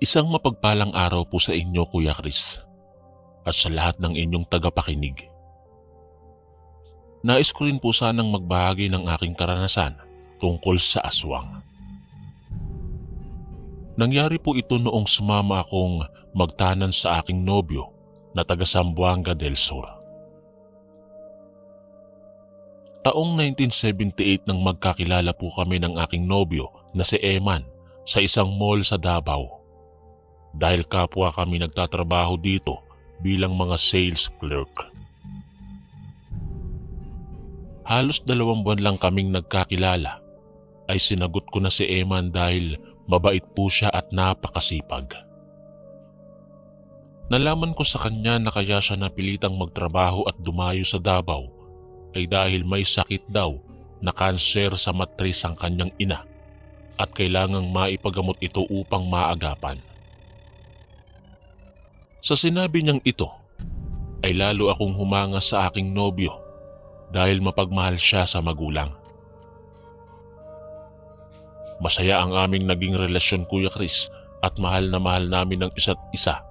Isang mapagpalang araw po sa inyo, Kuya Chris, at sa lahat ng inyong tagapakinig. Nais ko rin po sanang magbahagi ng aking karanasan tungkol sa aswang. Nangyari po ito noong sumama akong magtanan sa aking nobyo na taga Zamboanga del Sur. Taong 1978 nang magkakilala po kami ng aking nobyo na si Eman sa isang mall sa Davao. Dahil kapwa kami nagtatrabaho dito bilang mga sales clerk. Halos 2 buwan lang kaming nagkakilala ay sinagot ko na si Eman dahil mabait po siya at napakasipag. Nalaman ko sa kanya na kaya siya napilitang magtrabaho at dumayo sa Davao ay dahil may sakit daw na kanser sa matris ang kanyang ina at kailangang maipagamot ito upang maagapan. Sa sinabi niyang ito, ay lalo akong humanga sa aking nobyo dahil mapagmahal siya sa magulang. Masaya ang aming naging relasyon, Kuya Chris, at mahal na mahal namin ang isa't isa,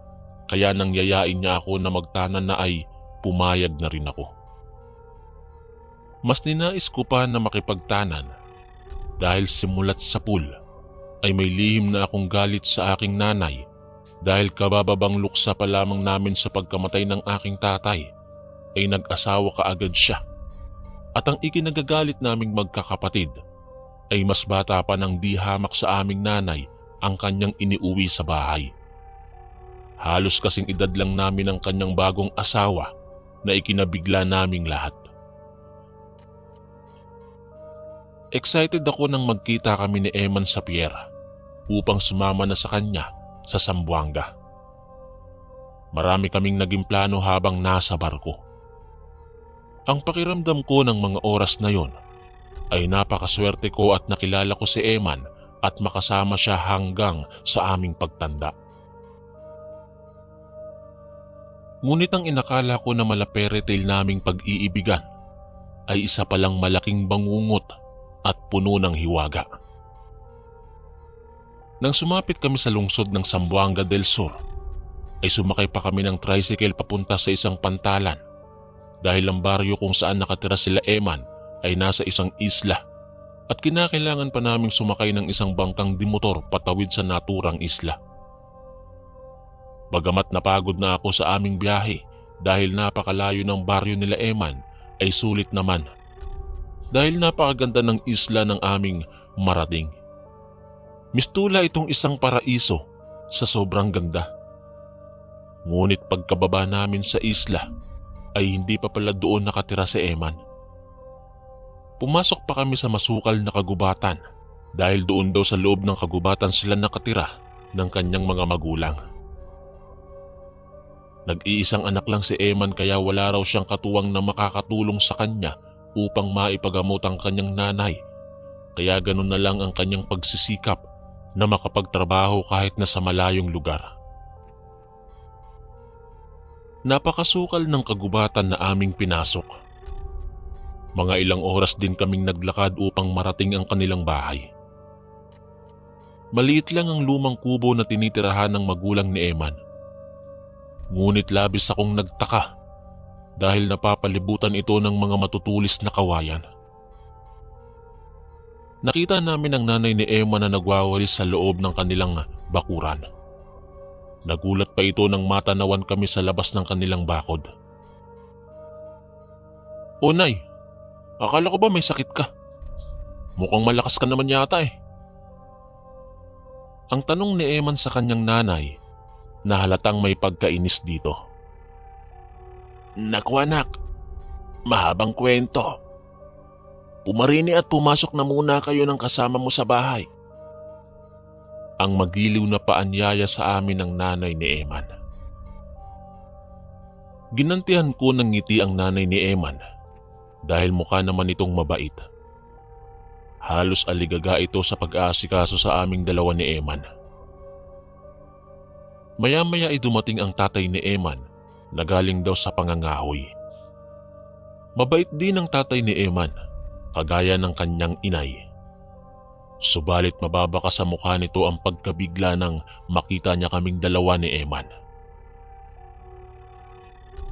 kaya nang yayain niya ako na magtanan na ay pumayag na rin ako. Mas ninais ko pa na makipagtanan dahil simulat sa pool ay may lihim na akong galit sa aking nanay dahil kabababang luksa pa lamang namin sa pagkamatay ng aking tatay ay nag-asawa kaagad siya. At ang ikinagagalit naming magkakapatid ay mas bata pa nang di hamak sa aming nanay ang kanyang iniuwi sa bahay. Halos kasing edad lang namin ang kanyang bagong asawa na ikinabigla naming lahat. Excited ako nang magkita kami ni Eman sa pier upang sumama na sa kanya sa Zamboanga. Marami kaming naging plano habang nasa barko. Ang pakiramdam ko ng mga oras na yon ay napakaswerte ko at nakilala ko si Eman at makasama siya hanggang sa aming pagtanda. Ngunit ang inakala ko na malaperetel naming pag-iibigan ay isa palang malaking bangungot at puno ng hiwaga. Nang sumapit kami sa lungsod ng Zamboanga del Sur, ay sumakay pa kami ng tricycle papunta sa isang pantalan dahil ang baryo kung saan nakatira sila Eman ay nasa isang isla at kinakailangan pa naming sumakay ng isang bangkang dimotor patawid sa naturang isla. Bagamat napagod na ako sa aming biyahe dahil napakalayo ng baryo nila Eman, ay sulit naman dahil napakaganda ng isla ng aming marating. Mistula itong isang paraiso sa sobrang ganda. Ngunit pagkababa namin sa isla ay hindi pa pala doon nakatira si Eman. Pumasok pa kami sa masukal na kagubatan dahil doon daw sa loob ng kagubatan sila nakatira ng kanyang mga magulang. Nag-iisang anak lang si Eman kaya wala raw siyang katuwang na makakatulong sa kanya upang maipagamot ang kanyang nanay, kaya ganun na lang ang kanyang pagsisikap na makapagtrabaho kahit na sa malayong lugar. Napakasukal ng kagubatan na aming pinasok. Mga ilang oras din kaming naglakad upang marating ang kanilang bahay. Maliit lang ang lumang kubo na tinitirahan ng magulang ni Eman. Ngunit labis akong nagtaka dahil napapalibutan ito ng mga matutulis na kawayan. Nakita namin ang nanay ni Eman na nagwawalis sa loob ng kanilang bakuran. Nagulat pa ito nang matanawan kami sa labas ng kanilang bakod. "O Nay, akala ko ba may sakit ka? Mukhang malakas ka naman yata eh." Ang tanong ni Eman sa kanyang nanay na halatang may pagkainis dito. "Naku anak, mahabang kwento. Pumarini at pumasok na muna kayo ng kasama mo sa bahay." Ang magiliw na paanyaya sa amin ng nanay ni Eman. Ginantihan ko ng ngiti ang nanay ni Eman dahil mukha naman itong mabait. Halos aligaga ito sa pag-aasikaso sa aming dalawa ni Eman. Maya-maya ay dumating ang tatay ni Eman na galing daw sa pangangahoy. Mabait din ang tatay ni Eman, kagaya ng kanyang inay. Subalit mababa sa mukha nito ang pagkabigla nang makita niya kaming dalawa ni Eman.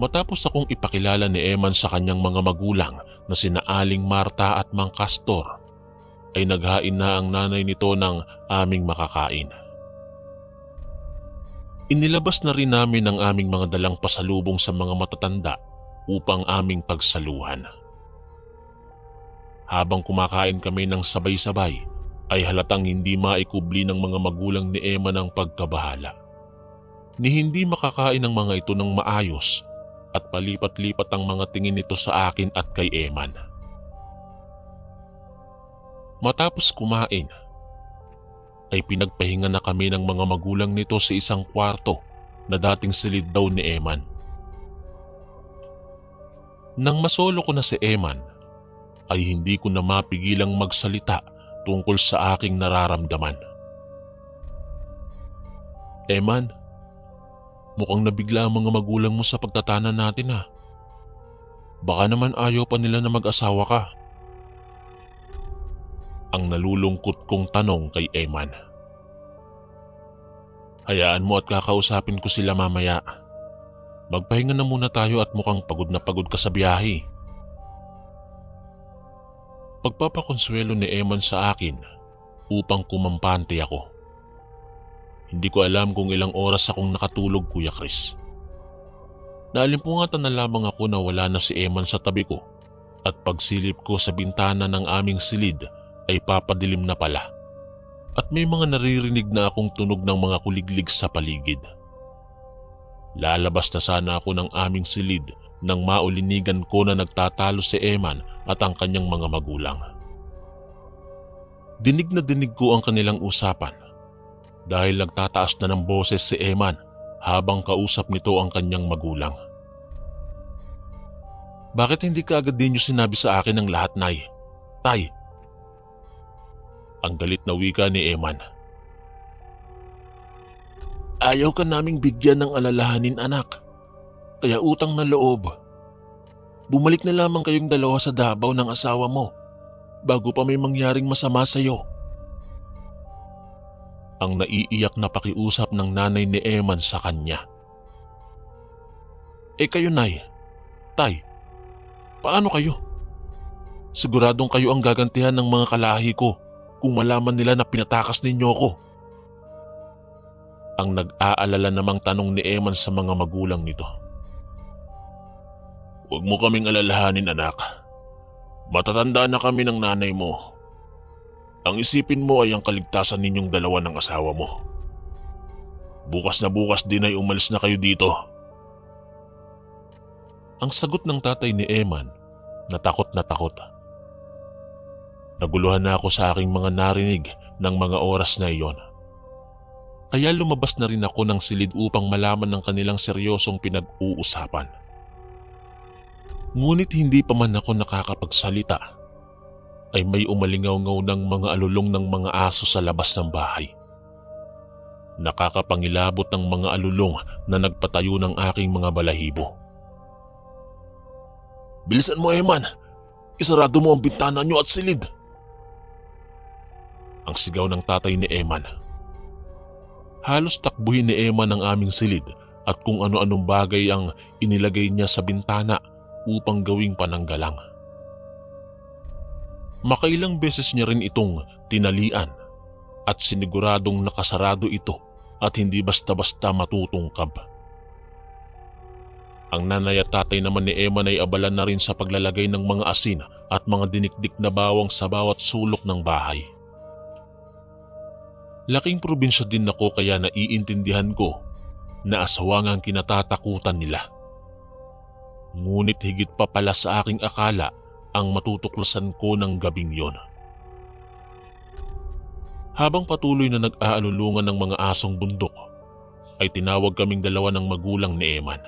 Matapos akong ipakilala ni Eman sa kanyang mga magulang na sina Aling Marta at Mang Castor, ay naghain na ang nanay nito ng aming makakain. Inilabas na rin namin ang aming mga dalang pasalubong sa mga matatanda upang aming pagsaluhan. Habang kumakain kami ng sabay-sabay, ay halatang hindi maikubli ng mga magulang ni Eman ang pagkabahala. Ni hindi makakain ang mga ito ng maayos at palipat-lipat ang mga tingin nito sa akin at kay Eman. Matapos kumain, ay pinagpahinga na kami ng mga magulang nito sa isang kwarto na dating silid daw ni Eman. Nang masolo ko na si Eman, ay hindi ko na mapigilang magsalita tungkol sa aking nararamdaman. Eman, mukhang nabigla ang mga magulang mo sa pagtatanan natin ha. Baka naman ayaw pa nila na mag-asawa ka. Ang nalulungkot kong tanong kay Eman. Hayaan mo at kakausapin ko sila mamaya. Magpahinga na muna tayo at mukhang pagod na pagod ka sa biyahe. Pagpapakonsuelo ni Eman sa akin upang kumampante ako. Hindi ko alam kung ilang oras akong nakatulog, Kuya Chris. Naalimpungatan na lamang ako na wala na si Eman sa tabi ko at pagsilip ko sa bintana ng aming silid ay papadilim na pala at may mga naririnig na akong tunog ng mga kuliglig sa paligid. Lalabas na sana ako ng aming silid nang maulinigan ko na nagtatalo si Eman at ang kanyang mga magulang. Dinig na dinig ko ang kanilang usapan dahil nagtataas na ng boses si Eman habang kausap nito ang kanyang magulang. Bakit hindi ka agad din niyo sinabi sa akin ang lahat, Nay? Tay! Ang galit na wika ni Eman. Ayaw ka naming bigyan ng alalahanin, anak. Kaya utang na loob. Bumalik na lamang kayong dalawa sa Davao ng asawa mo bago pa may mangyaring masama sa iyo. Ang naiiyak na pakiusap ng nanay ni Eman sa kanya. Kayo, Nay, Tay, paano kayo? Siguradong kayo ang gagantihan ng mga kalahi ko kung malaman nila na pinatakas ninyo ko. Ang nag-aalala namang tanong ni Eman sa mga magulang nito. Huwag mo kaming alalahanin, anak. Matatanda na kami ng nanay mo. Ang isipin mo ay ang kaligtasan ninyong dalawa ng asawa mo. Bukas na bukas din ay umalis na kayo dito. Ang sagot ng tatay ni Eman, natakot na takot. Naguluhan na ako sa aking mga narinig ng mga oras na iyon. Kaya lumabas na rin ako ng silid upang malaman ng kanilang seryosong pinag-uusapan. Ngunit hindi pa man ako nakakapagsalita, ay may umalingaw-ngaw ng mga alulong ng mga aso sa labas ng bahay. Nakakapangilabot ng mga alulong na nagpatayo ng aking mga balahibo. Bilisan mo, Eman! Isarado mo ang bintana niyo at silid! Ang sigaw ng tatay ni Eman. Halos takbuhin ni Eman ang aming silid at kung ano-anong bagay ang inilagay niya sa bintana upang gawing pananggalang. Makailang beses niya rin itong tinalian at siniguradong nakasarado ito at hindi basta-basta matutungkab. Ang nanay at tatay naman ni Eman ay abala na rin sa paglalagay ng mga asin at mga dinikdik na bawang sa bawat sulok ng bahay. Laking probinsya din ako kaya naiintindihan ko na aswang ang kinatatakutan nila. Ngunit higit pa pala sa aking akala ang matutuklasan ko ng gabing yon. Habang patuloy na nag-aalulungan ng mga asong bundok, ay tinawag kaming dalawa ng magulang ni Eman.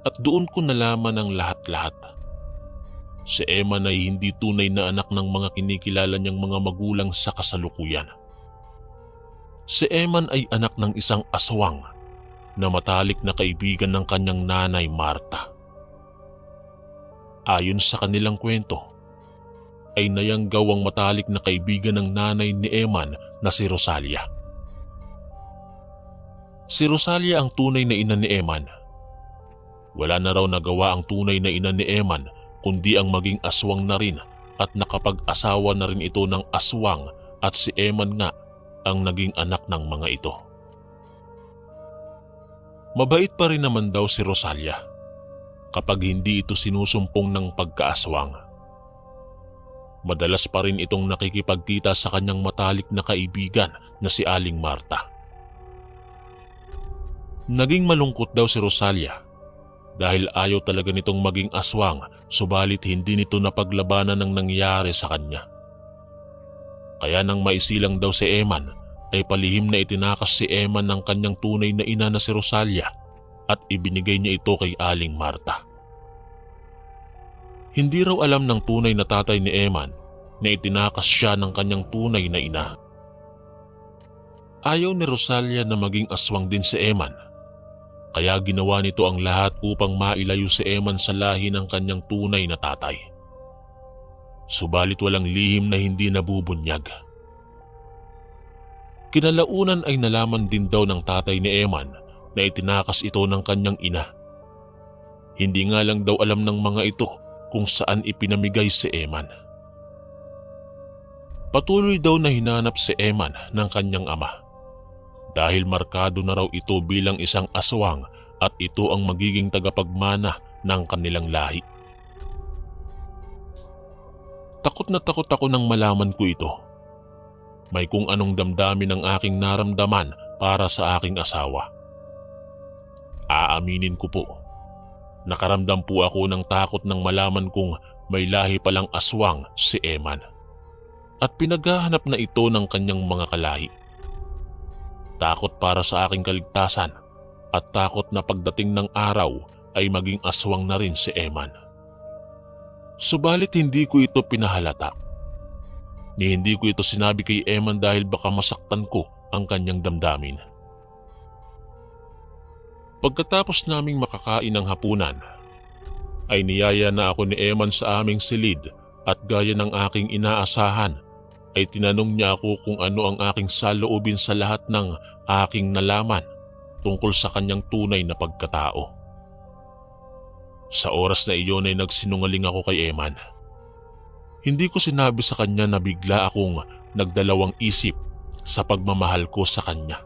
At doon ko nalaman ang lahat-lahat. Si Eman ay hindi tunay na anak ng mga kinikilala niyang mga magulang sa kasalukuyan. Si Eman ay anak ng isang aswang na matalik na kaibigan ng kanyang nanay Marta. Ayon sa kanilang kwento, ay nayanggaw ang matalik na kaibigan ng nanay ni Eman na si Rosalia. Si Rosalia ang tunay na ina ni Eman. Wala na raw nagawa ang tunay na ina ni Eman kundi ang maging aswang na rin at nakapag-asawa na rin ito ng aswang at si Eman nga ang naging anak ng mga ito. Mabait pa rin naman daw si Rosalia kapag hindi ito sinusumpong ng pagkaaswang. Madalas pa rin itong nakikipagkita sa kanyang matalik na kaibigan na si Aling Marta. Naging malungkot daw si Rosalia dahil ayaw talaga nitong maging aswang subalit hindi nito napaglabanan ng nangyari sa kanya. Kaya nang maisilang daw si Eman ay palihim na itinakas si Eman ng kanyang tunay na ina na si Rosalia at ibinigay niya ito kay Aling Marta. Hindi raw alam ng tunay na tatay ni Eman na itinakas siya ng kanyang tunay na ina. Ayaw ni Rosalia na maging aswang din si Eman. Kaya ginawa nito ang lahat upang mailayo si Eman sa lahi ng kanyang tunay na tatay. Subalit walang lihim na hindi nabubunyag. Kinalaunan ay nalaman din daw ng tatay ni Eman na itinakas ito ng kanyang ina. Hindi nga lang daw alam ng mga ito kung saan ipinamigay si Eman. Patuloy daw na hinanap si Eman ng kanyang ama. Dahil markado na raw ito bilang isang aswang at ito ang magiging tagapagmana ng kanilang lahi. Takot na takot ako nang malaman ko ito. May kung anong damdamin ang aking naramdaman para sa aking asawa. Aaminin ko po, nakaramdam po ako ng takot nang malaman kong may lahi palang aswang si Eman. At pinaghahanap na ito ng kanyang mga kalahi. Takot para sa aking kaligtasan at takot na pagdating ng araw ay maging aswang na rin si Eman. Subalit hindi ko ito pinahalata. Hindi ko ito sinabi kay Eman dahil baka masaktan ko ang kanyang damdamin. Pagkatapos naming makakain ng hapunan, ay niyaya na ako ni Eman sa aming silid at gaya ng aking inaasahan ay tinanong niya ako kung ano ang aking saloobin sa lahat ng aking nalaman tungkol sa kanyang tunay na pagkatao. Sa oras na iyon ay nagsinungaling ako kay Eman. Hindi ko sinabi sa kanya na bigla akong nagdalawang isip sa pagmamahal ko sa kanya.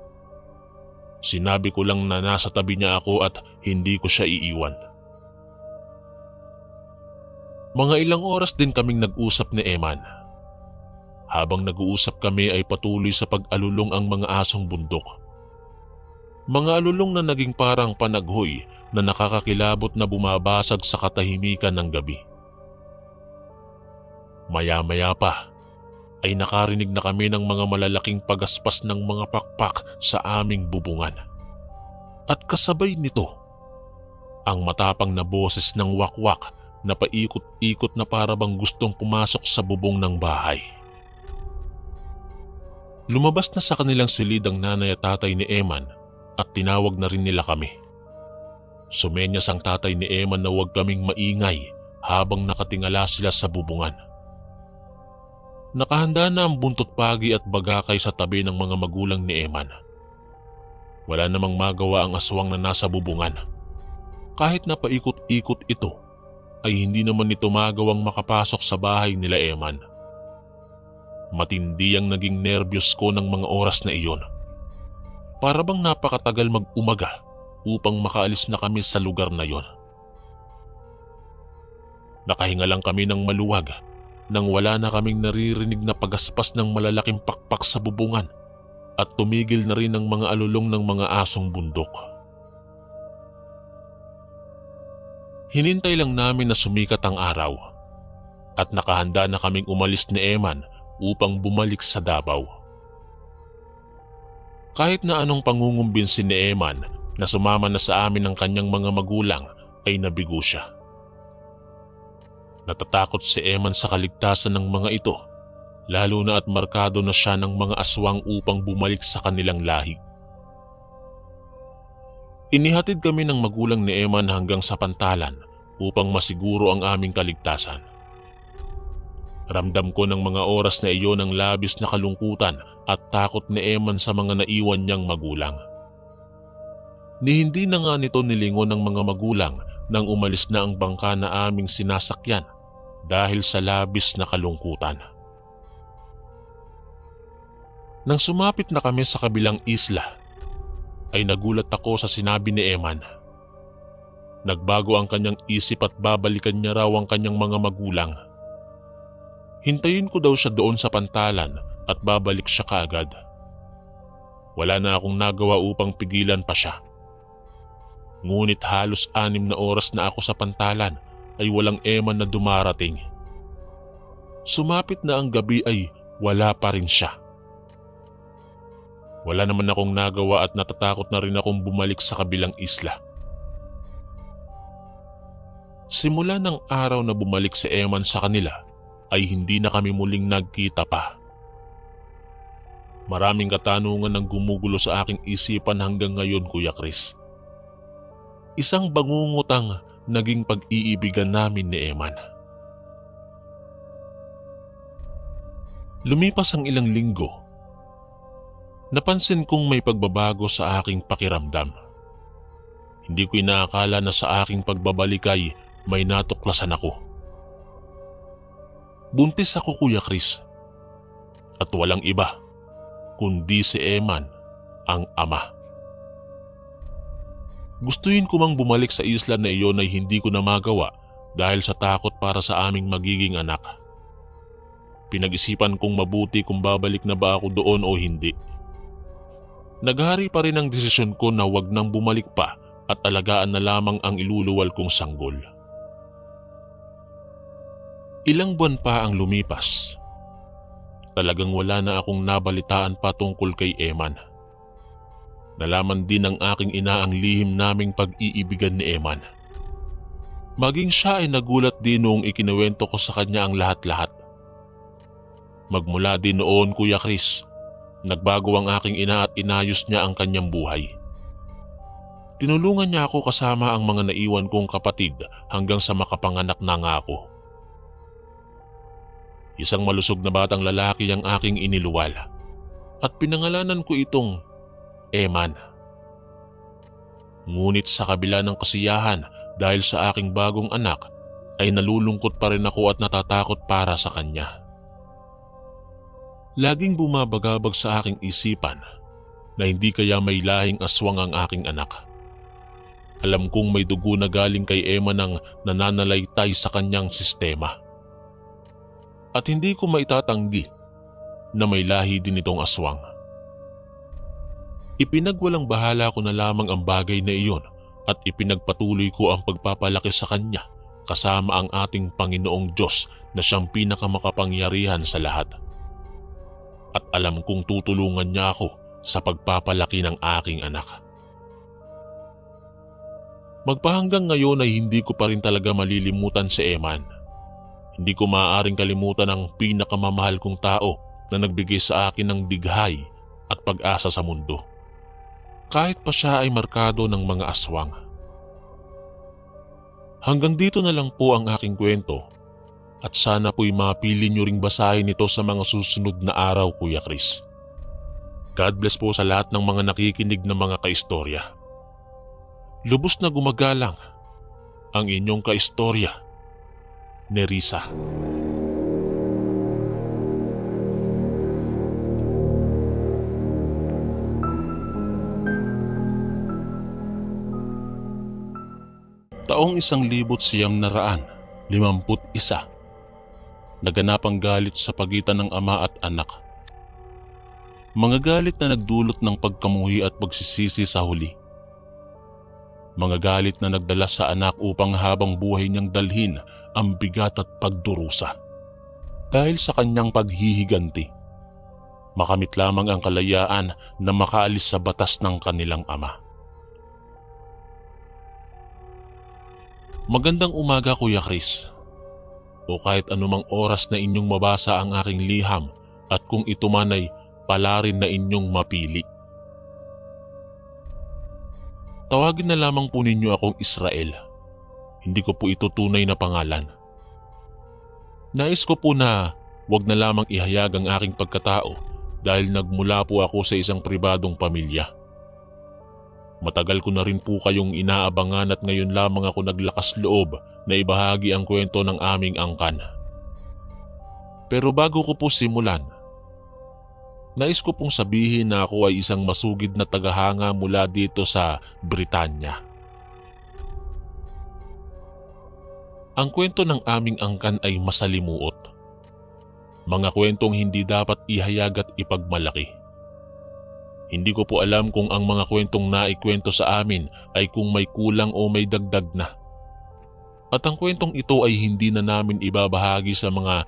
Sinabi ko lang na nasa tabi niya ako at hindi ko siya iiwan. Mga ilang oras din kaming nag-usap ni Eman. Habang nag-uusap kami ay patuloy sa pag-alulong ang mga asong bundok. Mga alulong na naging parang panaghoy na nakakakilabot na bumabasag sa katahimikan ng gabi. Maya-maya pa ay nakarinig na kami ng mga malalaking pagaspas ng mga pakpak sa aming bubungan. At kasabay nito, ang matapang na boses ng wakwak na paikot-ikot na para bang gustong pumasok sa bubong ng bahay. Lumabas na sa kanilang silid ang nanay at tatay ni Eman at tinawag na rin nila kami. Sumenyas ang tatay ni Eman na huwag kaming maingay habang nakatingala sila sa bubungan. Nakahanda na ang buntot pagi at bagakay sa tabi ng mga magulang ni Eman. Wala namang magawa ang aswang na nasa bubungan. Kahit na paikot-ikot ito, ay hindi naman ito magawang makapasok sa bahay nila Eman. Matindi ang naging nervyos ko ng mga oras na iyon. Para bang napakatagal mag-umaga upang makaalis na kami sa lugar na iyon. Nakahinga lang kami ng maluwag nang wala na kaming naririnig na pagaspas ng malalaking pakpak sa bubungan at tumigil na rin ang mga alulong ng mga asong bundok. Hinintay lang namin na sumikat ang araw at nakahanda na kaming umalis ni Eman upang bumalik sa Davao. Kahit na anong pangungumbinsin ni Eman na sumama na sa amin ng kanyang mga magulang ay nabigo siya. Natatakot si Eman sa kaligtasan ng mga ito, lalo na at markado na siya ng mga aswang upang bumalik sa kanilang lahi. Inihatid kami ng magulang ni Eman hanggang sa pantalan upang masiguro ang aming kaligtasan. Ramdam ko ng mga oras na iyon ang labis na kalungkutan at takot ni Eman sa mga naiwan niyang magulang. Ni hindi na nga nito nilingon ng mga magulang nang umalis na ang bangka na aming sinasakyan dahil sa labis na kalungkutan. Nang sumapit na kami sa kabilang isla, ay nagulat ako sa sinabi ni Eman. Nagbago ang kanyang isip at babalikan niya raw ang kanyang mga magulang. Hintayin ko daw siya doon sa pantalan at babalik siya kaagad. Wala na akong nagawa upang pigilan pa siya. Ngunit halos 6 na oras na ako sa pantalan ay walang Eman na dumarating. Sumapit na ang gabi ay wala pa rin siya. Wala naman akong nagawa at natatakot na rin akong bumalik sa kabilang isla. Simula ng araw na bumalik si Eman sa kanila ay hindi na kami muling nagkita pa. Maraming katanungan ang gumugulo sa aking isipan hanggang ngayon, Kuya Chris. Isang bangungot ang naging pag-iibigan namin ni Eman. Lumipas ang ilang linggo. Napansin kong may pagbabago sa aking pakiramdam. Hindi ko inaakala na sa aking pagbabalik ay may natuklasan ako. Buntis ako, Kuya Chris. At walang iba kundi si Eman, ang ama. Gustuin ko mang bumalik sa isla na iyon ay hindi ko na magawa dahil sa takot para sa aming magiging anak. Pinag-isipan kong mabuti kung babalik na ba ako doon o hindi. Naghari pa rin ang desisyon ko na wag nang bumalik pa at alagaan na lamang ang iluluwal kong sanggol. Ilang buwan pa ang lumipas. Talagang wala na akong nabalitaan pa tungkol kay Eman. Nalaman din ng aking ina ang lihim naming pag-iibigan ni Eman. Maging siya ay nagulat din noong ikinuwento ko sa kanya ang lahat-lahat. Magmula din noon, Kuya Chris, nagbago ang aking ina at inayos niya ang kanyang buhay. Tinulungan niya ako kasama ang mga naiwan kong kapatid hanggang sa makapanganak na nga ako. Isang malusog na batang lalaki ang aking iniluwal at pinangalanan ko itong Eman. Ngunit sa kabila ng kasiyahan dahil sa aking bagong anak ay nalulungkot pa rin ako at natatakot para sa kanya. Laging bumabagabag sa aking isipan na hindi kaya may lahing aswang ang aking anak. Alam kong may dugo na galing kay Eman ang nananalaytay sa kanyang sistema. At hindi ko maitatanggi na may lahi din itong aswang. Ipinagwalang bahala ko na lamang ang bagay na iyon at ipinagpatuloy ko ang pagpapalaki sa kanya kasama ang ating Panginoong Diyos na siyang pinakamakapangyarihan sa lahat. At alam kong tutulungan niya ako sa pagpapalaki ng aking anak. Magpahanggang ngayon ay hindi ko pa rin talaga malilimutan si Eman. Hindi ko maaaring kalimutan ang pinakamamahal kong tao na nagbigay sa akin ng dighay at pag-asa sa mundo. Kahit pa siya ay markado ng mga aswang. Hanggang dito na lang po ang aking kwento at sana po'y mapili nyo ring basahin ito sa mga susunod na araw, Kuya Chris. God bless po sa lahat ng mga nakikinig ng mga kaistorya. Lubos na gumagalang ang inyong kaistorya, Nerissa. Taong 1951, naganap ang galit sa pagitan ng ama at anak. Mga galit na nagdulot ng pagkamuhi at pagsisisi sa huli. Mga galit na nagdala sa anak upang habang buhay niyang dalhin ang bigat at pagdurusa. Dahil sa kanyang paghihiganti, makamit lamang ang kalayaan na makaalis sa batas ng kanilang ama. Magandang umaga, Kuya Chris. O kahit anumang oras na inyong mabasa ang aking liham at kung ito man ay palarin na inyong mapili. Tawagin na lamang po ninyo akong Israel. Hindi ko po ito tunay na pangalan. Nais ko po na wag na lamang ihayag ang aking pagkatao dahil nagmula po ako sa isang pribadong pamilya. Matagal ko na rin po kayong inaabangan at ngayon lamang ako naglakas loob na ibahagi ang kwento ng aming angkan. Pero bago ko po simulan, nais ko pong sabihin na ako ay isang masugid na tagahanga mula dito sa Britanya. Ang kwento ng aming angkan ay masalimuot. Mga kwentong hindi dapat ihayag at ipagmalaki. Hindi ko po alam kung ang mga kwentong naikwento sa amin ay kung may kulang o may dagdag na. At ang kwentong ito ay hindi na namin ibabahagi sa mga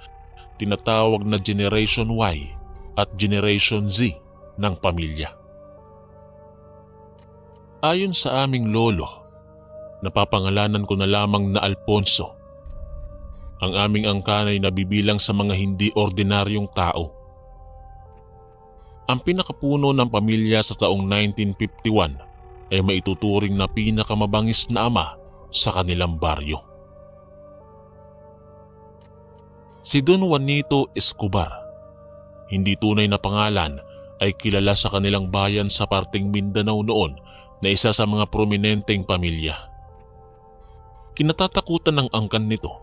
tinatawag na Generation Y at Generation Z ng pamilya. Ayon sa aming lolo, napapangalanan ko na lamang na Alfonso. Ang aming angkan ay nabibilang sa mga hindi ordinaryong tao. Ang pinakapuno ng pamilya sa taong 1951 ay maituturing na pinakamabangis na ama sa kanilang baryo. Si Don Juanito Escobar, hindi tunay na pangalan, ay kilala sa kanilang bayan sa parteng Mindanao noon na isa sa mga prominenteng pamilya. Kinatatakutan ng angkan nito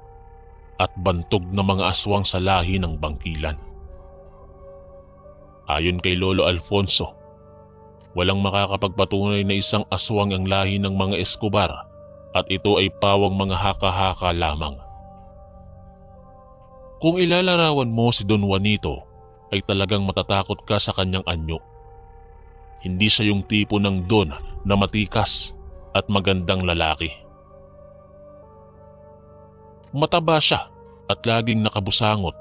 at bantog na mga aswang sa lahi ng bangkilan. Ayon kay Lolo Alfonso, walang makakapagpatunay na isang aswang ang lahi ng mga Escobar at ito ay pawang mga haka-haka lamang. Kung ilalarawan mo si Don Juanito, ay talagang matatakot ka sa kanyang anyo. Hindi siya yung tipo ng Don na matikas at magandang lalaki. Mataba siya at laging nakabusangot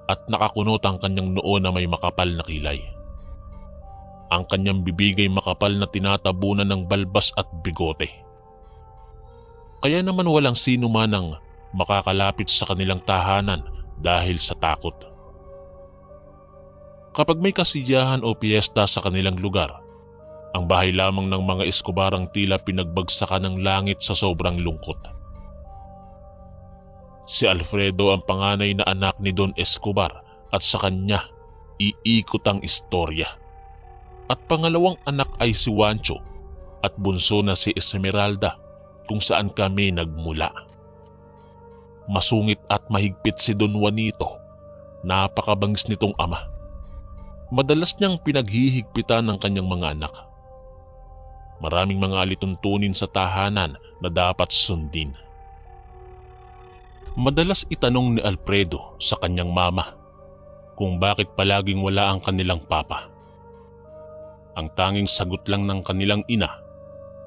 at nakakunot ang kanyang noo na may makapal na kilay. Ang kanyang bibig ay makapal na tinatabunan ng balbas at bigote. Kaya naman walang sino man ang makakalapit sa kanilang tahanan dahil sa takot. Kapag may kasiyahan o piyesta sa kanilang lugar, ang bahay lamang ng mga Escobar ang tila pinagbagsakan ng langit sa sobrang lungkot. Si Alfredo ang panganay na anak ni Don Escobar at sa kanya iikot ang istorya. At pangalawang anak ay si Juancho at bunso na si Esmeralda kung saan kami nagmula. Masungit at mahigpit si Don Juanito, napakabangis nitong ama. Madalas niyang pinaghihigpitan ng kanyang mga anak. Maraming mga alituntunin sa tahanan na dapat sundin. Madalas itanong ni Alfredo sa kanyang mama kung bakit palaging wala ang kanilang papa. Ang tanging sagot lang ng kanilang ina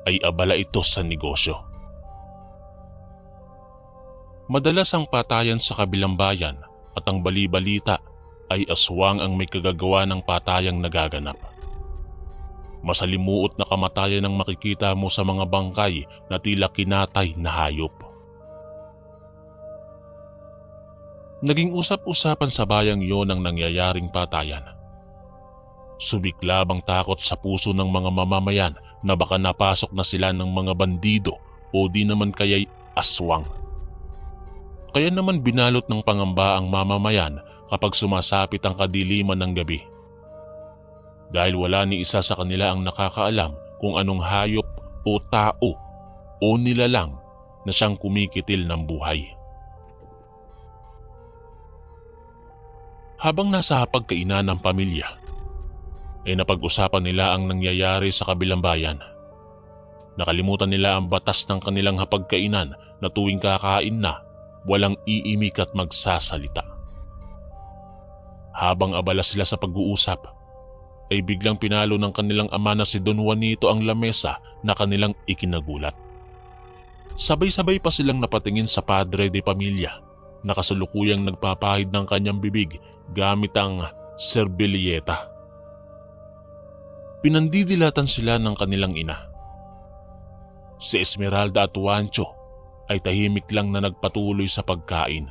ay abala ito sa negosyo. Madalas ang patayan sa kabilang bayan at ang bali-balita ay aswang ang may kagagawa ng patayang nagaganap. Masalimuot na kamatayan ang makikita mo sa mga bangkay na tila kinatay na hayop. Naging usap-usapan sa bayang iyon ang nangyayaring patayan. Sumiklab ang takot sa puso ng mga mamamayan na baka napasok na sila ng mga bandido o di naman kaya'y aswang. Kaya naman binalot ng pangamba ang mamamayan kapag sumasapit ang kadiliman ng gabi. Dahil wala ni isa sa kanila ang nakakaalam kung anong hayop o tao o nilalang na siyang kumikitil ng buhay. Habang nasa hapagkainan ng pamilya, ay napag-usapan nila ang nangyayari sa kabilang bayan. Nakalimutan nila ang batas ng kanilang hapagkainan na tuwing kakain na, walang iimik at magsasalita. Habang abala sila sa pag-uusap, ay biglang pinalo ng kanilang ama na si Don Juanito ang lamesa na kanilang ikinagulat. Sabay-sabay pa silang napatingin sa padre de pamilya na kasalukuyang nagpapahid ng kanyang bibig gamit ang serbilieta. Pinandidilatan sila ng kanilang ina. Si Esmeralda at Juancho ay tahimik lang na nagpatuloy sa pagkain.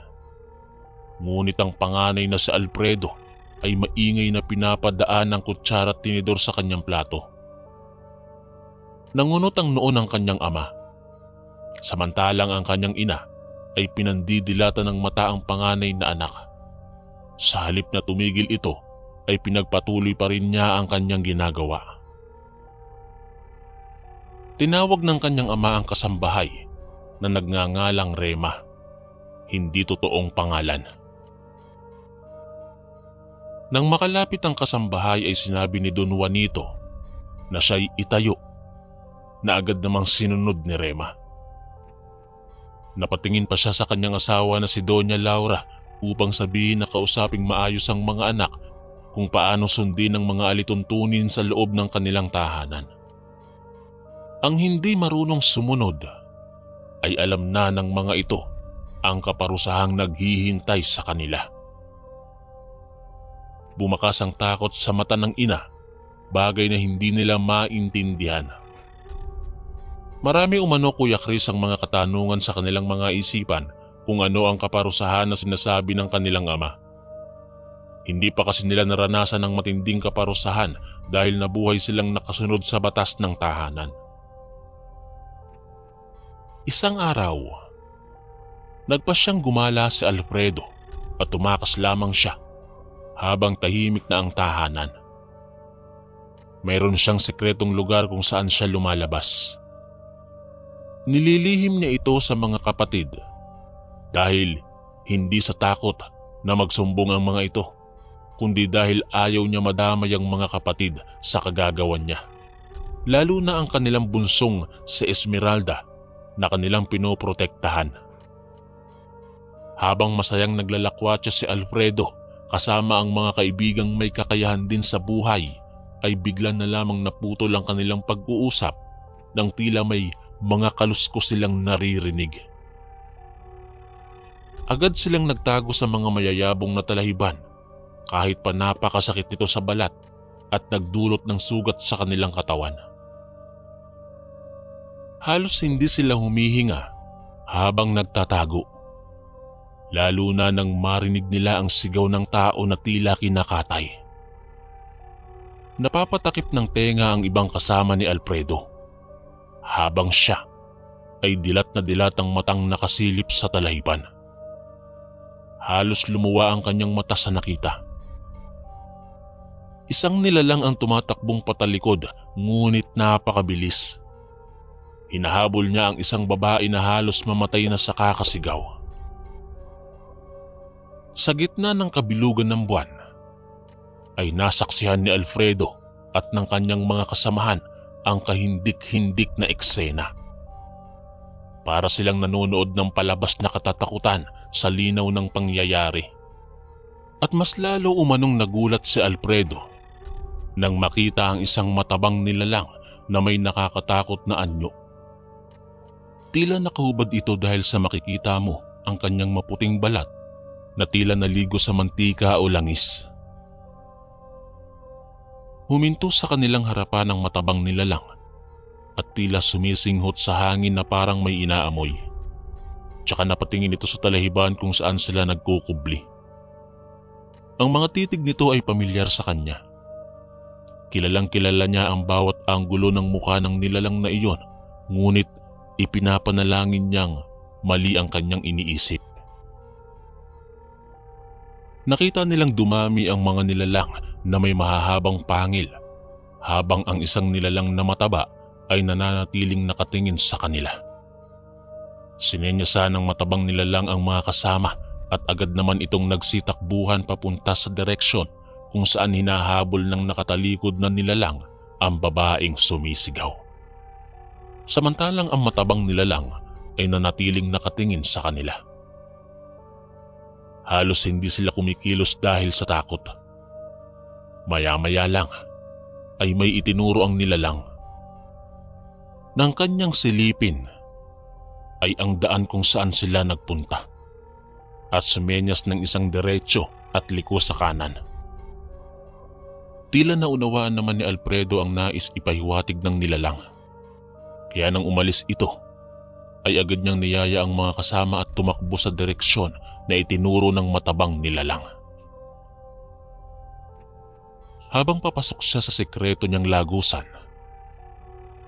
Ngunit ang panganay na si Alfredo ay maingay na pinapadaan ng kutsara at tinidor sa kanyang plato. Nangunot ang noo ng kanyang ama, samantalang ang kanyang ina ay pinandidilata ng mata ang panganay na anak. Sa halip na tumigil ito ay pinagpatuloy pa rin niya ang kanyang ginagawa. Tinawag ng kanyang ama ang kasambahay na nagngangalang Rema, hindi totoong pangalan. Nang makalapit ang kasambahay ay sinabi ni Don Juanito na siya'y itayo, na agad namang sinunod ni Rema. Napatingin pa siya sa kanyang asawa na si Doña Laura upang sabihin na kausaping maayos ang mga anak kung paano sundin ang mga alituntunin sa loob ng kanilang tahanan. Ang hindi marunong sumunod ay alam na ng mga ito ang kaparusahang naghihintay sa kanila. Bumakas ang takot sa mata ng ina, bagay na hindi nila maintindihan. Marami umano, Kuya Chris, ang mga katanungan sa kanilang mga isipan kung ano ang kaparusahan na sinasabi ng kanilang ama. Hindi pa kasi nila naranasan ng matinding kaparusahan dahil nabuhay silang nakasunod sa batas ng tahanan. Isang araw, nagpasyang gumala si Alfredo at tumakas lamang siya habang tahimik na ang tahanan. Mayroon siyang sekretong lugar kung saan siya lumalabas. Nililihim niya ito sa mga kapatid dahil hindi sa takot na magsumbong ang mga ito, kundi dahil ayaw niya madamay ang mga kapatid sa kagagawan niya. Lalo na ang kanilang bunsong si Esmeralda na kanilang pinoprotektahan. Habang masayang naglalakwatsa si Alfredo kasama ang mga kaibigang may kakayahan din sa buhay, ay bigla na lamang naputol ang kanilang pag-uusap nang tila may mga kaluskos silang naririnig. Agad silang nagtago sa mga mayayabong na talahiban kahit pa napakasakit nito sa balat at nagdulot ng sugat sa kanilang katawan. Halos hindi sila humihinga habang nagtatago, lalo na nang marinig nila ang sigaw ng tao na tila kinakatay. Napapatakip ng tenga ang ibang kasama ni Alfredo, habang siya ay dilat na dilat ang matang nakasilip sa talahiban. Halos lumuwa ang kanyang mata sa nakita. Isang nilalang ang tumatakbong patalikod, ngunit napakabilis. Hinahabol niya ang isang babae na halos mamatay na sa kakasigaw. Sa gitna ng kabilugan ng buwan, ay nasaksihan ni Alfredo at ng kanyang mga kasamahan ang kahindik-hindik na eksena. Para silang nanonood ng palabas na katatakutan sa linaw ng pangyayari. At mas lalo umanong nagulat si Alfredo nang makita ang isang matabang nilalang na may nakakatakot na anyo. Tila nakahubad ito dahil sa makikita mo ang kanyang maputing balat na tila naligo sa mantika o langis. Huminto sa kanilang harapan ang matabang nilalang at tila sumisinghot sa hangin na parang may inaamoy. Tsaka napatingin ito sa talahiban kung saan sila nagkukubli. Ang mga titig nito ay pamilyar sa kanya. Kilalang kilala niya ang bawat anggulo ng mukha ng nilalang na iyon, ngunit ipinapanalangin niyang mali ang kanyang iniisip. Nakita nilang dumami ang mga nilalang na may mahahabang pangil, habang ang isang nilalang na mataba ay nananatiling nakatingin sa kanila. Sinenyasan ng matabang nilalang ang mga kasama at agad naman itong nagsitakbuhan papunta sa direksyon kung saan hinahabol ng nakatalikod na nilalang ang babaeng sumisigaw. Samantalang ang matabang nilalang ay nanatiling nakatingin sa kanila. Halos hindi sila kumikilos dahil sa takot. Maya-maya lang ay may itinuro ang nilalang. Nang kanyang silipin ay ang daan kung saan sila nagpunta at sumenyas ng isang diretso at liko sa kanan. Tila naunawaan naman ni Alfredo ang nais ipahiwatig ng nilalang. Kaya nang umalis ito ay agad niyang niyaya ang mga kasama at tumakbo sa direksyon na itinuro ng matabang nilalang. Habang papasok siya sa sekreto niyang lagusan,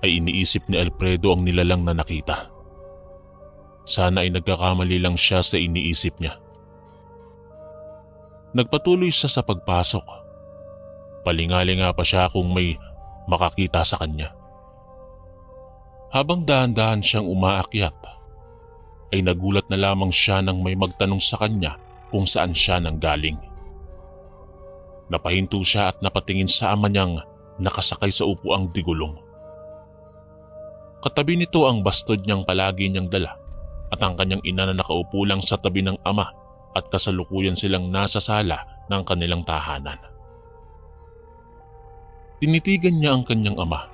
ay iniisip ni Alfredo ang nilalang na nakita. Sana ay nagkakamali lang siya sa iniisip niya. Nagpatuloy siya sa pagpasok. Palingalinga pa siya kung may makakita sa kanya. Habang dahan-dahan siyang umaakyat, ay nagulat na lamang siya nang may magtanong sa kanya kung saan siya nanggaling. Napahinto siya at napatingin sa ama niyang nakasakay sa upuang digulong. Katabi nito ang bastod niyang palagi niyang dala at ang kanyang ina na nakaupo lang sa tabi ng ama at kasalukuyan silang nasa sala ng kanilang tahanan. Tinitigan niya ang kanyang ama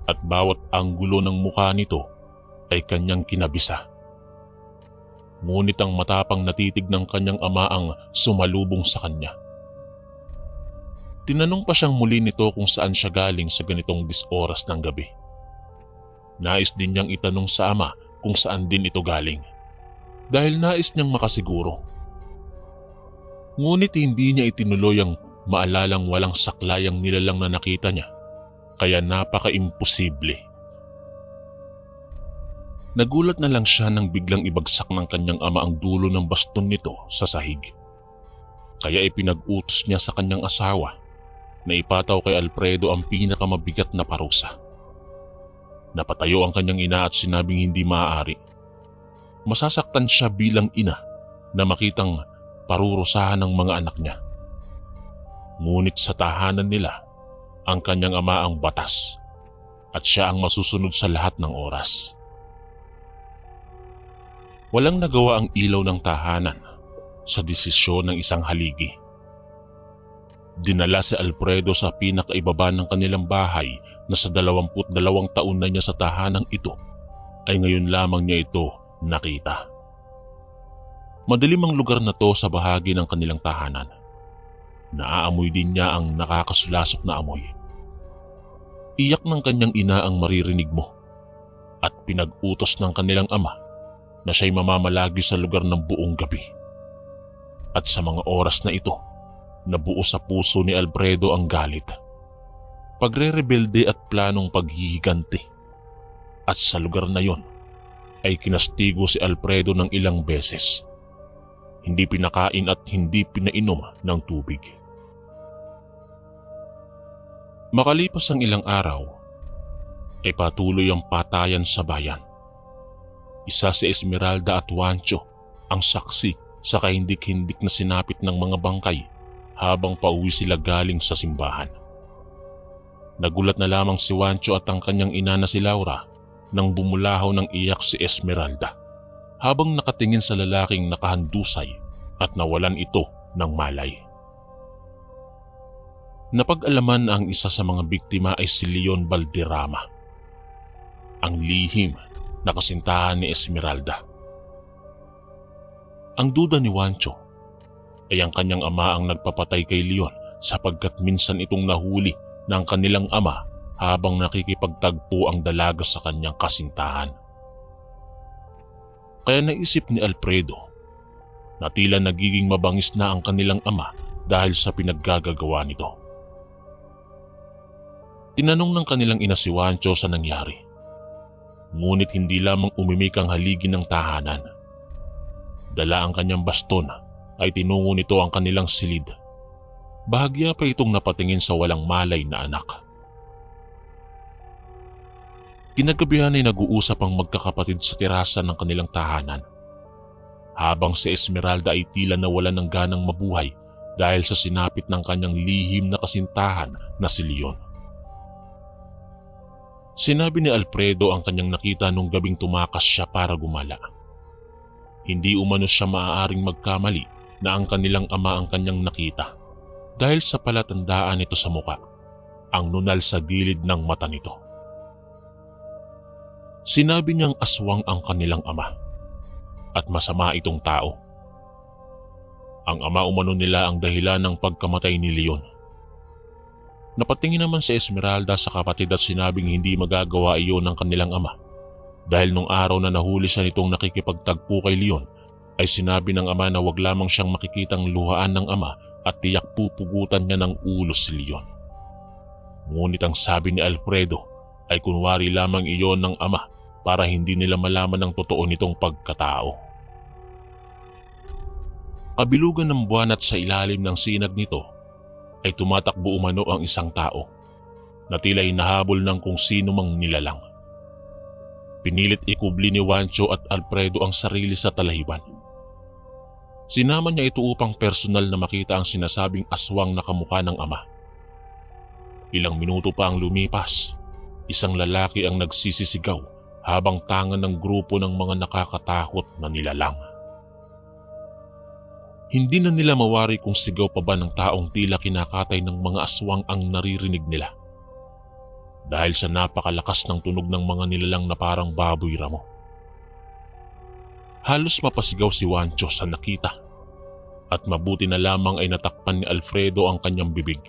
at bawat anggulo ng mukha nito ay kanyang kinabisa. Ngunit ang matapang na titig ng kanyang ama ang sumalubong sa kanya. Tinanong pa siyang muli nito kung saan siya galing sa ganitong oras ng gabi. Nais din niyang itanong sa ama kung saan din ito galing dahil nais niyang makasiguro. Ngunit hindi niya itinuloy ang maalalang walang saklayang nilalang na nakita niya, kaya napaka-imposible. Nagulat na lang siya nang biglang ibagsak ng kanyang ama ang dulo ng baston nito sa sahig. Kaya ipinag-utos niya sa kanyang asawa na ipataw kay Alfredo ang pinakamabigat na parusa. Napatayo ang kanyang ina at sinabing hindi maaari. Masasaktan siya bilang ina na makitang parurusahan ng mga anak niya. Ngunit sa tahanan nila, ang kanyang ama ang batas at siya ang masusunod sa lahat ng oras. Walang nagawa ang ilaw ng tahanan sa desisyon ng isang haligi. Dinala si Alfredo sa pinakaibaba ng kanilang bahay na sa 22 taon na niya sa tahanang ito ay ngayon lamang niya ito nakita. Madilim ang lugar na to sa bahagi ng kanilang tahanan. Naaamoy din niya ang nakakasulasok na amoy. Iyak ng kanyang ina ang maririnig mo at pinag-utos ng kanilang ama na siya'y mamamalagi sa lugar ng buong gabi. At sa mga oras na ito, nabuo sa puso ni Alfredo ang galit, pagre-rebelde at planong paghihiganti. At sa lugar na yon ay kinastigo si Alfredo ng ilang beses. Hindi pinakain at hindi pinainom ng tubig. Makalipas ang ilang araw, ay patuloy ang patayan sa bayan. Isa si Esmeralda at Juancho ang saksi sa kahindik-hindik na sinapit ng mga bangkay habang pauwi sila galing sa simbahan. Nagulat na lamang si Juancho at ang kanyang ina na si Laura nang bumulahaw ng iyak si Esmeralda habang nakatingin sa lalaking nakahandusay at nawalan ito ng malay. Napag-alaman na ang isa sa mga biktima ay si Leon Valderrama, ang lihim na kasintahan ni Esmeralda. Ang duda ni Juancho ay ang kanyang ama ang nagpapatay kay Leon sapagkat minsan itong nahuli ng kanilang ama habang nakikipagtagpo ang dalaga sa kanyang kasintahan. Kaya naisip ni Alfredo na tila nagiging mabangis na ang kanilang ama dahil sa pinaggagawa nito. Tinanong ng kanilang ina si Juancho sa nangyari. Ngunit hindi lamang umimik ang haligi ng tahanan. Dala ang kanyang baston ay tinungo nito ang kanilang silid. Bahagya pa itong napatingin sa walang malay na anak. Kinagabihan ay nag-uusap ang magkakapatid sa terasa ng kanilang tahanan. Habang si Esmeralda ay tila nawalan ng ganang mabuhay dahil sa sinapit ng kanyang lihim na kasintahan na si Leon. Sinabi ni Alfredo ang kanyang nakita nung gabing tumakas siya para gumala. Hindi umano siya maaaring magkamali na ang kanilang ama ang kanyang nakita dahil sa palatandaan nito sa muka, ang nunal sa gilid ng mata nito. Sinabi niyang aswang ang kanilang ama at masama itong tao. Ang ama umano nila ang dahilan ng pagkamatay ni Leon. Napatingin naman si Esmeralda sa kapatid at sinabing hindi magagawa iyon ng kanilang ama dahil nung araw na nahuli siya nitong nakikipagtagpo kay Leon ay sinabi ng ama na wag lamang siyang makikitang luhaan ng ama at tiyak pupugutan niya ng ulo si Leon. Ngunit ang sabi ni Alfredo ay kunwari lamang iyon ng ama para hindi nila malaman ang totoo nitong pagkatao. Kabilugan ng buwan at sa ilalim ng sinag nito ay tumatakbo umano ang isang tao na tila hinahabol ng kung sino mang nilalang. Pinilit ikubli ni Juancho at Alfredo ang sarili sa talahiban. Sinama niya ito upang personal na makita ang sinasabing aswang na kamukha ng ama. Ilang minuto pa ang lumipas, isang lalaki ang nagsisisigaw habang tangan ng grupo ng mga nakakatakot na nilalang. Hindi na nila mawari kung sigaw pa ba ng taong tila kinakatay ng mga aswang ang naririnig nila. Dahil sa napakalakas ng tunog ng mga nilalang na parang baboy ramo. Halos mapasigaw si Juancho sa nakita at mabuti na lamang ay natakpan ni Alfredo ang kanyang bibig.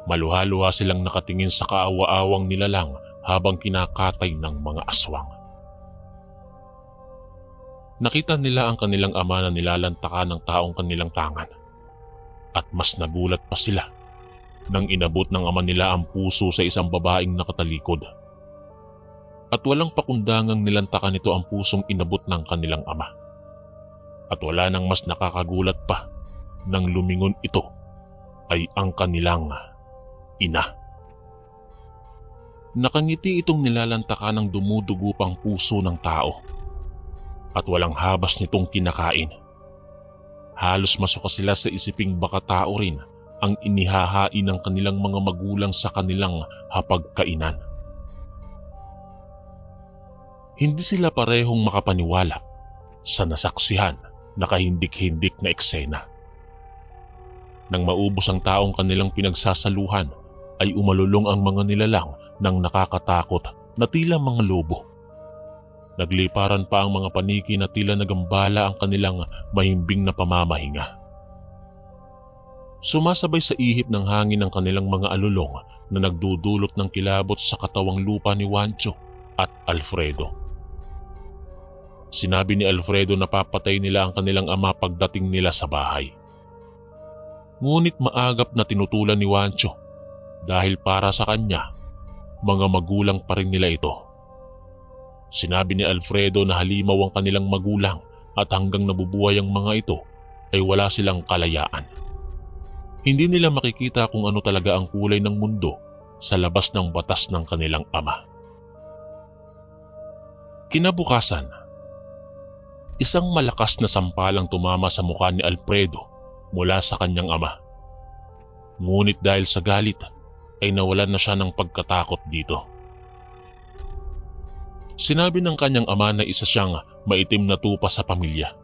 Maluha-luha silang nakatingin sa kaawa-awang nilalang habang kinakatay ng mga aswang. Nakita nila ang kanilang ama na nilalantakan ng taong kanilang tangan at mas nagulat pa sila nang inabot ng ama nila ang puso sa isang babaeng nakatalikod. At walang pakundangang nilantakan nito ang pusong inabot ng kanilang ama. At wala nang mas nakakagulat pa nang lumingon ito ay ang kanilang ina. Nakangiti itong nilalantakan ng dumudugo pang puso ng tao at walang habas nitong kinakain. Halos masuka sila sa isiping baka tao rin ang inihahain ng kanilang mga magulang sa kanilang hapagkainan. Hindi sila parehong makapaniwala sa nasaksihan na kahindik-hindik na eksena. Nang maubos ang taong kanilang pinagsasaluhan ay umalulong ang mga nilalang ng nakakatakot na tila mga lobo. Nagliparan pa ang mga paniki na tila nagambala ang kanilang mahimbing na pamamahinga. Sumasabay sa ihip ng hangin ang kanilang mga alulong na nagdudulot ng kilabot sa katawang lupa ni Juancho at Alfredo. Sinabi ni Alfredo na papatay nila ang kanilang ama pagdating nila sa bahay. Ngunit maagap na tinutulan ni Juancho dahil para sa kanya, mga magulang pa rin nila ito. Sinabi ni Alfredo na halimaw ang kanilang magulang at hanggang nabubuhay ang mga ito ay wala silang kalayaan. Hindi nila makikita kung ano talaga ang kulay ng mundo sa labas ng batas ng kanilang ama. Kinabukasan, isang malakas na sampalang tumama sa mukha ni Alfredo mula sa kanyang ama. Ngunit dahil sa galit ay nawalan na siya ng pagkatakot dito. Sinabi ng kanyang ama na isa siyang maitim na tupa sa pamilya.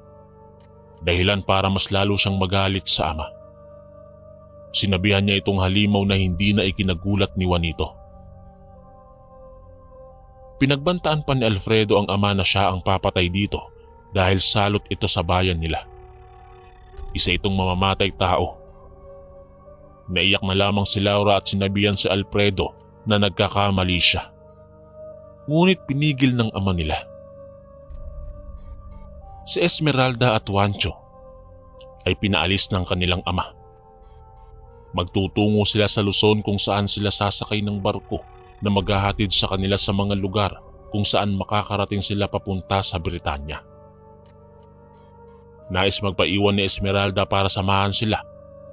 Dahilan para mas lalo siyang magalit sa ama. Sinabihan niya itong halimaw na hindi na ikinagulat ni Juanito. Pinagbantaan pa ni Alfredo ang ama na siya ang papatay dito dahil salot ito sa bayan nila. Isa itong mamamatay tao. Naiyak na lamang si Laura at sinabihan si Alfredo na nagkakamali siya. Ngunit pinigil ng ama nila. Si Esmeralda at Juancho ay pinaalis ng kanilang ama. Magtutungo sila sa Luzon kung saan sila sasakay ng barko na maghahatid sa kanila sa mga lugar kung saan makakarating sila papunta sa Britanya. Nais magpaiwan ni Esmeralda para samahan sila,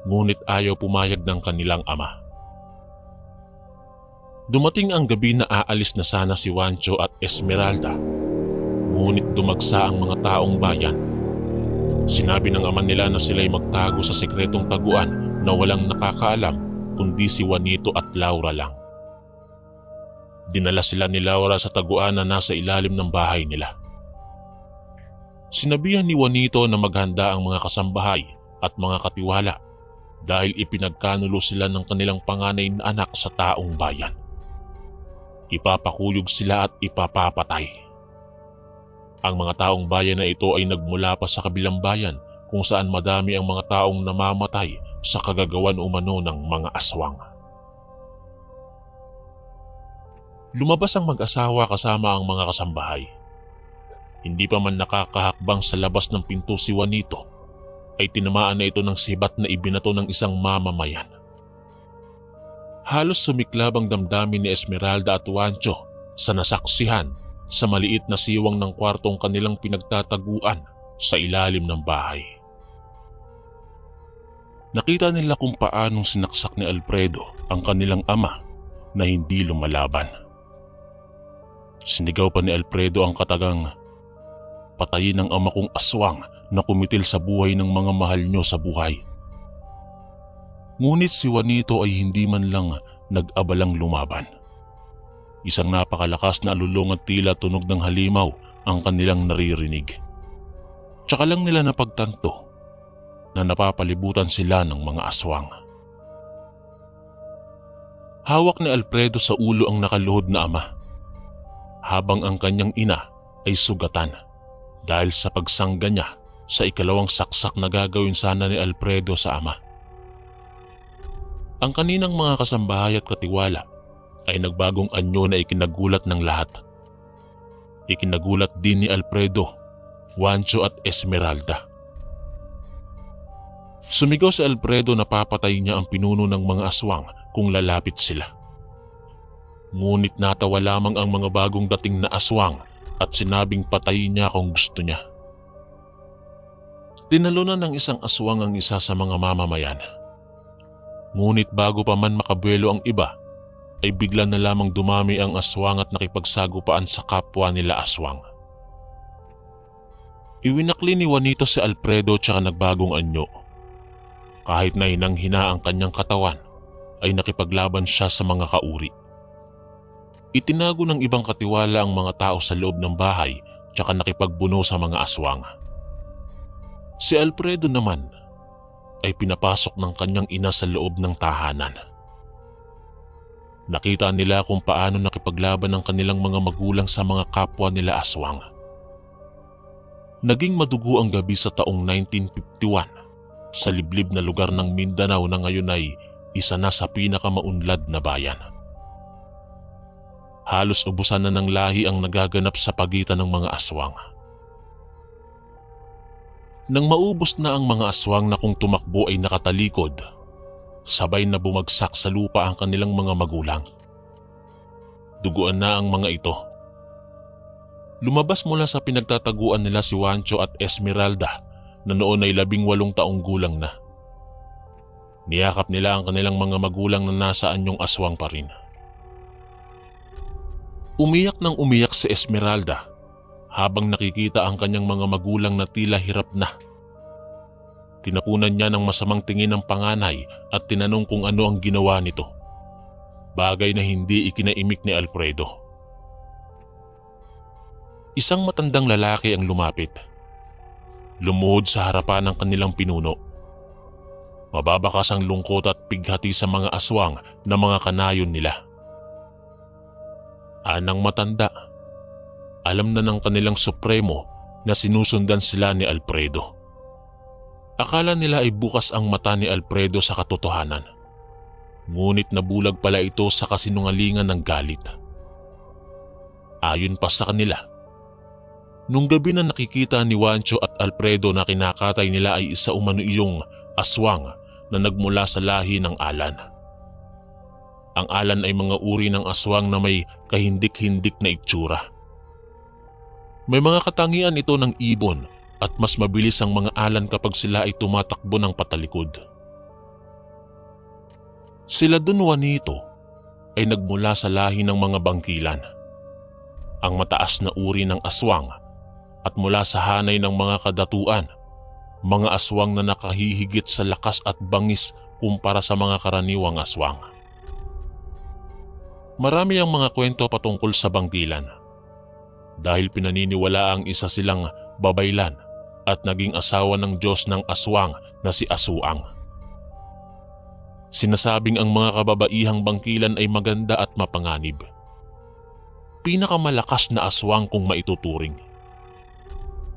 ngunit ayaw pumayag ng kanilang ama. Dumating ang gabi na aalis na sana si Juancho at Esmeralda, ngunit dumagsa ang mga taong bayan. Sinabi ng ama nila na sila'y magtago sa sekretong taguan na walang nakakaalam kundi si Juanito at Laura lang. Dinala sila ni Laura sa taguan na nasa ilalim ng bahay nila. Sinabihan ni Juanito na maghanda ang mga kasambahay at mga katiwala dahil ipinagkanulo sila ng kanilang panganay na anak sa taong bayan. Ipapakuyog sila at ipapapatay. Ang mga taong bayan na ito ay nagmula pa sa kabilang bayan kung saan madami ang mga taong namamatay sa kagagawan umano ng mga aswang. Lumabas ang mag-asawa kasama ang mga kasambahay. Hindi pa man nakakahakbang sa labas ng pinto si Juanito, ay tinamaan na ito ng sibat na ibinato ng isang mamamayan. Halos sumiklab ang damdamin ni Esmeralda at Juancho sa nasaksihan sa maliit na siwang ng kwartong kanilang pinagtataguan sa ilalim ng bahay. Nakita nila kung paanong sinaksak ni Alfredo ang kanilang ama na hindi lumalaban. Sinigaw pa ni Alfredo ang katagang, "Patayin ang ama kong aswang na kumitil sa buhay ng mga mahal nyo sa buhay." Ngunit si Juanito ay hindi man lang nag-abalang lumaban. Isang napakalakas na alulong at tila tunog ng halimaw ang kanilang naririnig. Tsaka lang nila napagtanto na napapalibutan sila ng mga aswang. Hawak ni Alfredo sa ulo ang nakaluhod na ama, habang ang kanyang ina ay sugatan dahil sa pagsangga niya sa ikalawang saksak na gagawin sana ni Alfredo sa ama. Ang kaninang mga kasambahay at katiwala ay nagbagong anyo na ikinagulat ng lahat. Ikinagulat din ni Alfredo, Juancho at Esmeralda. Sumigaw si Alfredo na papatay niya ang pinuno ng mga aswang kung lalapit sila. Ngunit natawa lamang ang mga bagong dating na aswang at sinabing patayin niya kung gusto niya. Tinalunan ng isang aswang ang isa sa mga mamamayan. Ngunit bago pa man makabuelo ang iba, ay bigla na lamang dumami ang aswang at nakipagsagupaan sa kapwa nila aswang. Iwinakli ni Juanito si Alfredo tsaka nagbagong anyo. Kahit na hinang-hina ang kanyang katawan, ay nakipaglaban siya sa mga kauri. Itinago ng ibang katiwala ang mga tao sa loob ng bahay tsaka nakipagbuno sa mga aswang. Si Alfredo naman ay pinapasok ng kanyang ina sa loob ng tahanan. Nakita nila kung paano nakipaglaban ang kanilang mga magulang sa mga kapwa nila aswang. Naging madugo ang gabi sa taong 1951 sa liblib na lugar ng Mindanao na ngayon ay isa na sa pinakamaunlad na bayan. Halos ubusan na ng lahi ang nagaganap sa pagitan ng mga aswang. Nang maubos na ang mga aswang na kung tumakbo ay nakatalikod, sabay na bumagsak sa lupa ang kanilang mga magulang. Duguan na ang mga ito. Lumabas mula sa pinagtataguan nila si Juancho at Esmeralda na noon ay 18 taong gulang na. Niyakap nila ang kanilang mga magulang na nasa anyong aswang pa rin. Umiyak nang umiyak si Esmeralda habang nakikita ang kanyang mga magulang na tila hirap na. Tinapunan niya ng masamang tingin ng panganay at tinanong kung ano ang ginawa nito. Bagay na hindi ikinaimik ni Alfredo. Isang matandang lalaki ang lumapit. Lumuhod sa harapan ng kanilang pinuno. Mababakas ang lungkot at pighati sa mga aswang na mga kanayon nila. Anang matanda, alam na ng kanilang supremo na sinusundan sila ni Alfredo. Akala nila ay bukas ang mata ni Alfredo sa katotohanan. Ngunit nabulag pala ito sa kasinungalingan ng galit. Ayon pa sa kanila, nung gabi na nakikita ni Juancho at Alfredo na kinakatay nila ay isa umano iyong aswang na nagmula sa lahi ng Alan. Ang Alan ay mga uri ng aswang na may kahindik-hindik na itsura. May mga katangian ito ng ibon at mas mabilis ang mga Alan kapag sila ay tumatakbo ng patalikod. Sila Don Juanito ay nagmula sa lahi ng mga bangkilan, ang mataas na uri ng aswang, at mula sa hanay ng mga kadatuan, mga aswang na nakahihigit sa lakas at bangis kumpara sa mga karaniwang aswang. Marami ang mga kwento patungkol sa bangkilan dahil pinaniniwala ang isa silang babaylan at naging asawa ng Diyos ng aswang na si Asuang. Sinasabing ang mga kababaihang bangkilan ay maganda at mapanganib. Pinakamalakas na aswang kung maituturing.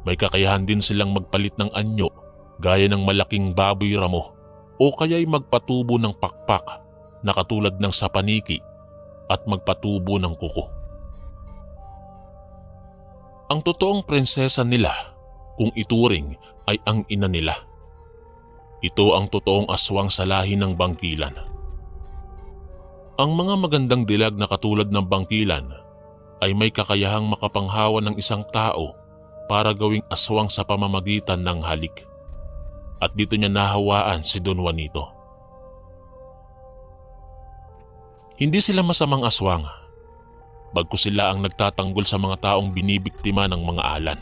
May kakayahan din silang magpalit ng anyo gaya ng malaking baboy ramo o kaya'y magpatubo ng pakpak na katulad ng sa paniki at magpatubo ng kuko. Ang totoong prinsesa nila kung ituring ay ang ina nila. Ito ang totoong aswang sa lahi ng bangkilan. Ang mga magandang dilag na katulad ng bangkilan ay may kakayahang makapanghawa ng isang tao para gawing aswang sa pamamagitan ng halik. At dito niya nahawaan si Don Juanito. Hindi sila masamang aswang, bagkus sila ang nagtatanggol sa mga taong binibiktima ng mga alan.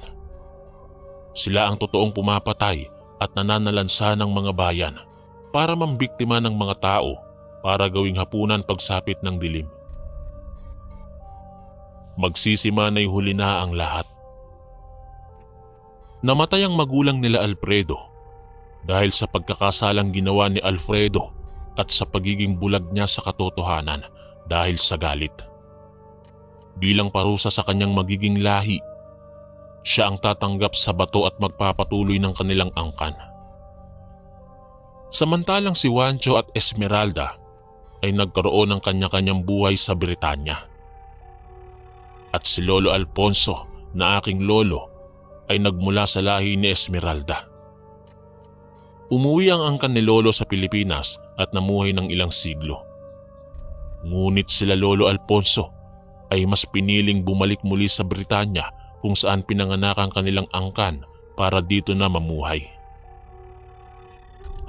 Sila ang totoong pumapatay at nananalansa ng mga bayan para mambiktima ng mga tao para gawing hapunan pagsapit ng dilim. Magsisimanay huli na ang lahat. Namatay ang magulang nila Alfredo dahil sa pagkakasalang ginawa ni Alfredo at sa pagiging bulag niya sa katotohanan dahil sa galit. Bilang parusa sa kanyang magiging lahi, siya ang tatanggap sa bato at magpapatuloy ng kanilang angkan. Samantalang si Juancho at Esmeralda ay nagkaroon ng kanya-kanyang buhay sa Britanya. At si Lolo Alfonso na aking lolo ay nagmula sa lahi ni Esmeralda. Umuwi ang angkan ni Lolo sa Pilipinas at namuhay ng ilang siglo. Ngunit sila Lolo Alfonso ay mas piniling bumalik muli sa Britanya kung saan pinanganak ang kanilang angkan para dito na mamuhay.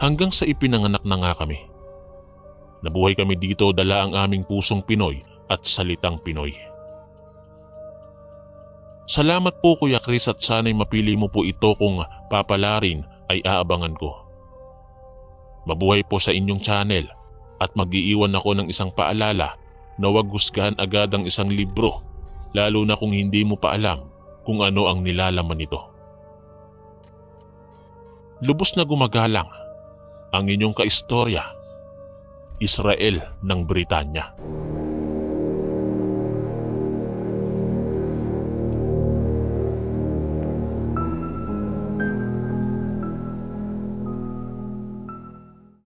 Hanggang sa ipinanganak na nga kami. Nabuhay kami dito dala ang aming pusong Pinoy at salitang Pinoy. Salamat po Kuya Chris at sana'y mapili mo po ito kung papalarin ay aabangan ko. Mabuhay po sa inyong channel at mag-iiwan ako ng isang paalala na huwag husgahan agad ang isang libro lalo na kung hindi mo pa alam kung ano ang nilalaman nito. Lubos na gumagalang ang inyong kaistorya, Israel ng Britanya.